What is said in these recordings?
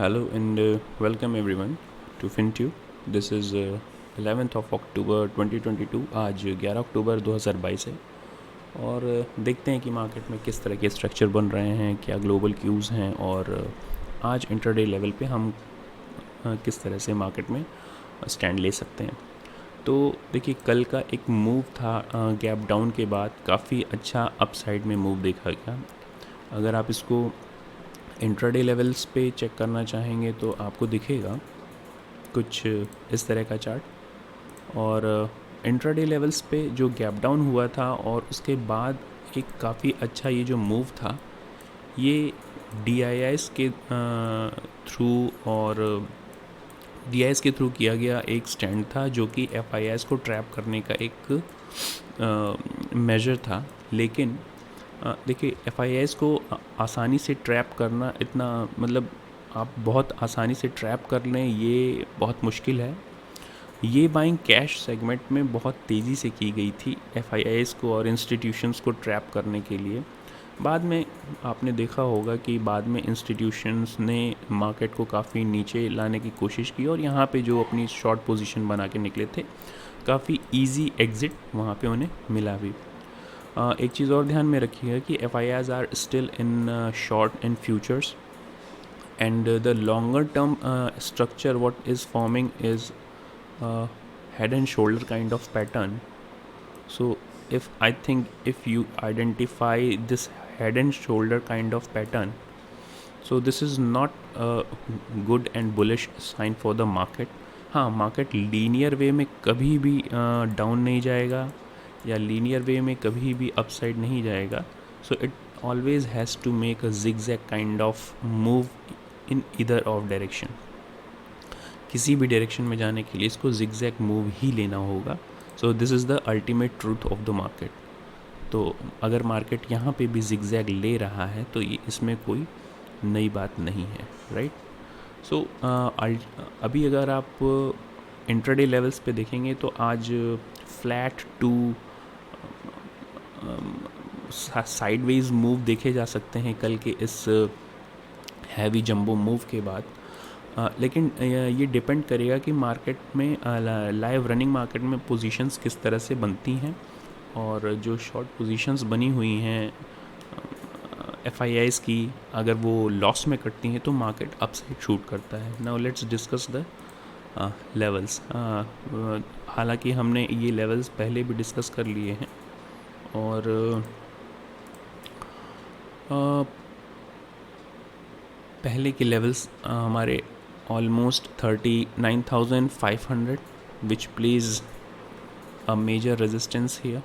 Hello and welcome everyone to FinTube. This is 11th of October 2022. आज 11 अक्टूबर 2022 है और देखते हैं कि मार्केट में किस तरह के स्ट्रक्चर बन रहे हैं, क्या ग्लोबल क्यूज़ हैं और आज इंटरडे लेवल पे हम किस तरह से मार्केट में स्टैंड ले सकते हैं। तो देखिए कल का एक मूव था गैप डाउन के बाद काफ़ी अच्छा अपसाइड में मूव देखा गया। अगर आप इसको इंट्राडे लेवल्स पे चेक करना चाहेंगे तो आपको दिखेगा कुछ इस तरह का चार्ट और इंट्राडे लेवल्स पे जो गैप डाउन हुआ था और उसके बाद एक काफ़ी अच्छा ये जो मूव था ये DIIs के थ्रू और DIIs के थ्रू किया गया एक स्टैंड था जो कि FIIs को ट्रैप करने का एक मेजर था। लेकिन देखिए FIIs को आसानी से ट्रैप करना इतना मतलब आप बहुत आसानी से ट्रैप कर लें ये बहुत मुश्किल है। ये बाइंग कैश सेगमेंट में बहुत तेज़ी से की गई थी FIIs को और इंस्टीट्यूशंस को ट्रैप करने के लिए। बाद में आपने देखा होगा कि बाद में इंस्टीट्यूशंस ने मार्केट को काफ़ी नीचे लाने की कोशिश की और यहाँ पे जो अपनी शॉर्ट पोजीशन बना के निकले थे काफ़ी इजी एग्ज़िट वहाँ पे उन्हें मिला भी। एक चीज़ और ध्यान में रखिएगा कि FIIs are still in short in futures and the longer term structure what is forming is head and shoulder kind of pattern. So if you identify this head and shoulder kind of pattern, so this is not a good and bullish sign for the market. हाँ, market linear वे में कभी भी down नहीं जाएगा या linear वे में कभी भी अपसाइड नहीं जाएगा. So it always has to make a zigzag kind of move in either of direction. किसी भी डायरेक्शन में जाने के लिए इसको zigzag मूव ही लेना होगा. So this is the ultimate truth of the market. तो अगर मार्केट यहाँ पे भी zigzag ले रहा है तो ये इसमें कोई नई बात नहीं है, राइट. सो अभी अगर आप इंट्राडे लेवल्स पे देखेंगे तो आज फ्लैट टू साइडवेज मूव देखे जा सकते हैं कल के इस हैवी जंबो मूव के बाद. लेकिन ये डिपेंड करेगा कि मार्केट में लाइव रनिंग मार्केट में पोजीशंस किस तरह से बनती हैं और जो शॉर्ट पोजीशंस बनी हुई हैं FIIs की अगर वो लॉस में कटती हैं तो मार्केट अपसाइड शूट करता है. Now let's discuss the levels. हालांकि हमने ये लेवल्स पहले भी डिस्कस कर लिए हैं और पहले के लेवल्स हमारे almost 39,500 which plays a major resistance here.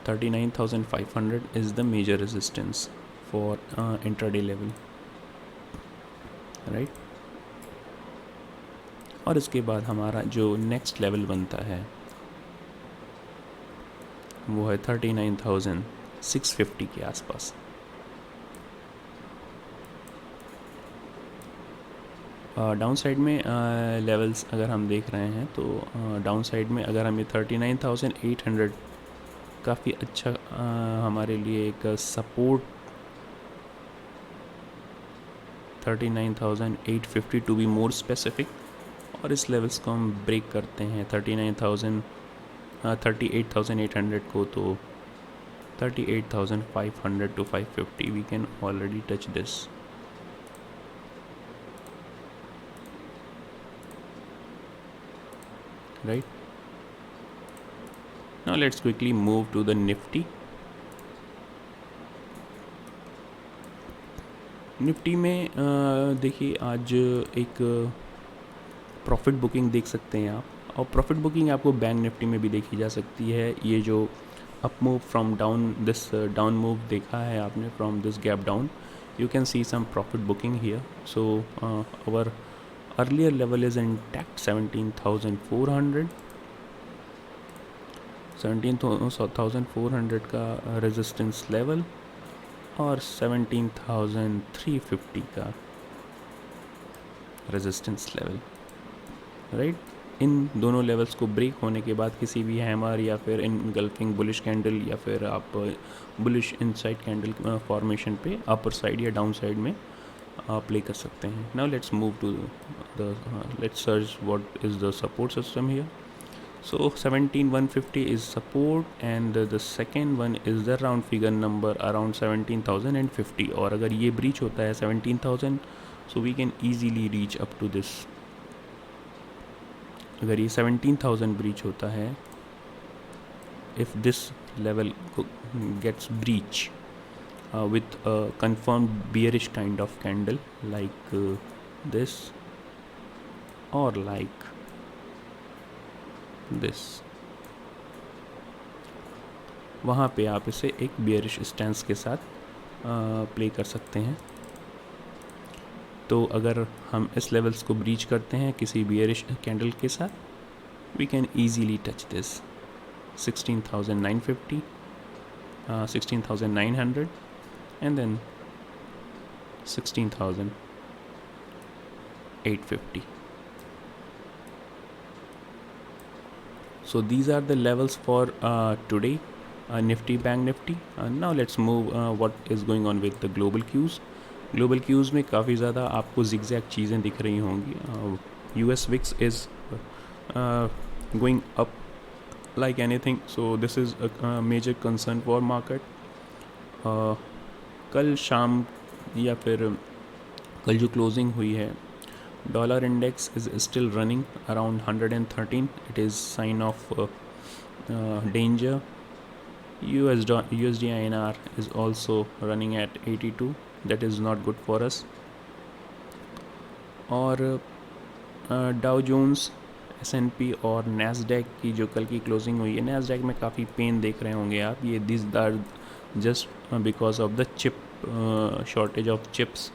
$39,500 is the major resistance for intraday level, right. और इसके बाद हमारा जो नेक्स्ट लेवल बनता है वो है 39,650 के आसपास. डाउन साइड में लेवल्स अगर हम देख रहे हैं तो डाउन साइड में अगर हमें 39,800 काफ़ी अच्छा हमारे लिए एक support 39,850 to be more specific. और इस लेवल्स को हम ब्रेक करते हैं 38,800 को तो 38,500 to 550 we can already touch this, right. Now let's quickly move to the Nifty. Nifty में देखिए आज एक प्रॉफिट बुकिंग देख सकते हैं आप और प्रॉफिट बुकिंग आपको बैंक निफ्टी में भी देखी जा सकती है. ये जो up move from down this down move देखा है आपने from this gap down, you can see some profit booking here. So our earlier level is intact 17,400 का रेजिस्टेंस लेवल और 17,350 का रेजिस्टेंस लेवल, राइट. इन दोनों लेवल्स को ब्रेक होने के बाद किसी भी हैमर या फिर इनगल्फिंग बुलिश कैंडल या फिर आप बुलिश इनसाइड कैंडल फॉर्मेशन पे अपर साइड या डाउन साइड में प्ले कर सकते हैं. Now let's move to the let's search what is the support system here. So 17,150 is support and the second one is the round figure number around 17,050. और अगर ये breach होता है 17,000, so we can easily reach up to this. अगर ये 17,000 breach होता है, if this level gets breach with a confirmed bearish kind of candle like this or like this, वहाँ पे आप इसे एक बियरिश स्टैंस के साथ प्ले कर सकते हैं. तो अगर हम इस लेवल्स को ब्रीच करते हैं किसी बियरिश कैंडल के साथ, we can easily touch this 16,950, 16,900 and then 16,850. So these are the levels for today, Nifty, Bank Nifty. Now let's move what is going on with the global cues. Global cues में काफ़ी ज़्यादा आपको zigzag चीज़ें दिख रही होंगी. US VIX is going up like anything. So this is a major concern for market. कल शाम या फिर कल जो closing हुई है, dollar index is still running around 113. It is sign of danger. USD INR is also running at 82. That is not good for us. और Dow Jones, S&P और Nasdaq की जो कल की क्लोजिंग हुई है, Nasdaq में काफ़ी पेन देख रहे होंगे आप. ये this are just because of the chip shortage of chips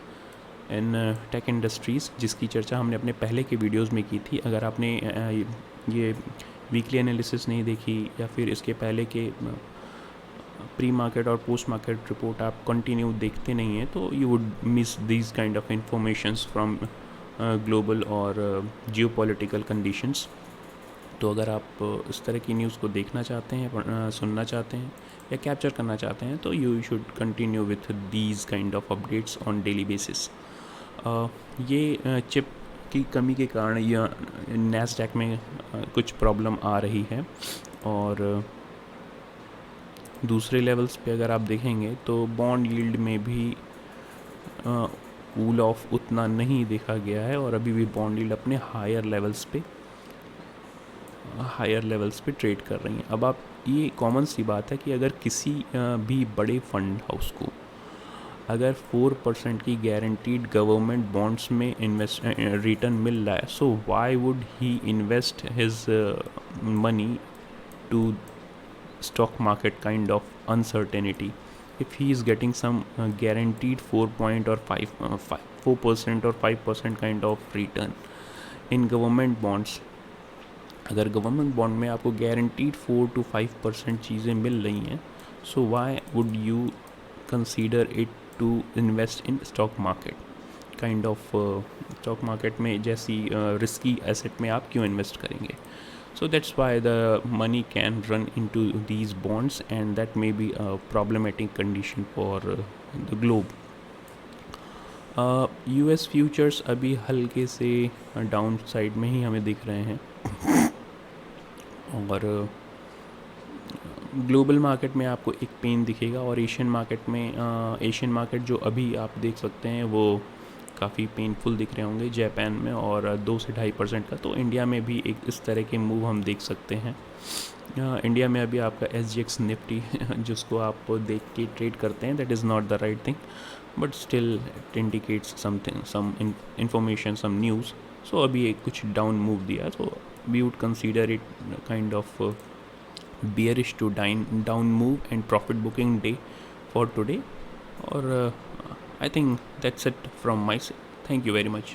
in tech industries, जिसकी चर्चा हमने अपने पहले के वीडियोस में की थी. अगर आपने ये वीकली एनालिसिस नहीं देखी या फिर इसके पहले के प्री मार्केट और पोस्ट मार्केट रिपोर्ट आप कंटिन्यू देखते नहीं हैं, तो you would miss these kind of informations from global और जियोपॉलिटिकल कंडीशंस. तो अगर आप इस तरह की न्यूज़ को देखना चाहते हैं, सुनना चाहते हैं या कैप्चर करना चाहते हैं, तो you should continue with these kind of updates on daily basis. ये चिप की कमी के कारण या नैस्डैक में कुछ प्रॉब्लम आ रही है. और दूसरे लेवल्स पे अगर आप देखेंगे तो बॉन्ड यील्ड में भी कूल ऑफ उतना नहीं देखा गया है और अभी भी बॉन्ड यील्ड अपने हायर लेवल्स पे ट्रेड कर रही हैं. अब आप ये कॉमन सी बात है कि अगर किसी भी बड़े फंड हाउस को अगर 4% की गारंटीड गवर्नमेंट बॉन्ड्स में रिटर्न मिल रहा है, so why would he invest his money to stock market kind of uncertainty if he is getting some guaranteed 4% or 4% or 5% kind of return in government bonds. अगर government bond में आपको guaranteed 4 to 5% चीज़ें मिल रही हैं, so why would you consider it to invest in stock market kind of. Stock market में जैसी risky asset में आप क्यों इन्वेस्ट करेंगे? So that's why the money can run into these bonds and that may be a problematic condition for the globe. US futures अभी हल्के से down side में ही हमें दिख रहे हैं और ग्लोबल मार्केट में आपको एक पेन दिखेगा और एशियन मार्केट जो अभी आप देख सकते हैं वो काफ़ी पेनफुल दिख रहे होंगे जापान में और 2 से 2.5% का. तो इंडिया में भी एक इस तरह के मूव हम देख सकते हैं. इंडिया में अभी आपका SGX निफ्टी जिसको आप देख के ट्रेड करते हैं, that is not the right thing, but still it indicates something, some information, some news. So अभी एक कुछ डाउन मूव दिया, so we would consider it kind of bearish to down move and profit booking day for today. Or I think that's it from my side. Thank you very much.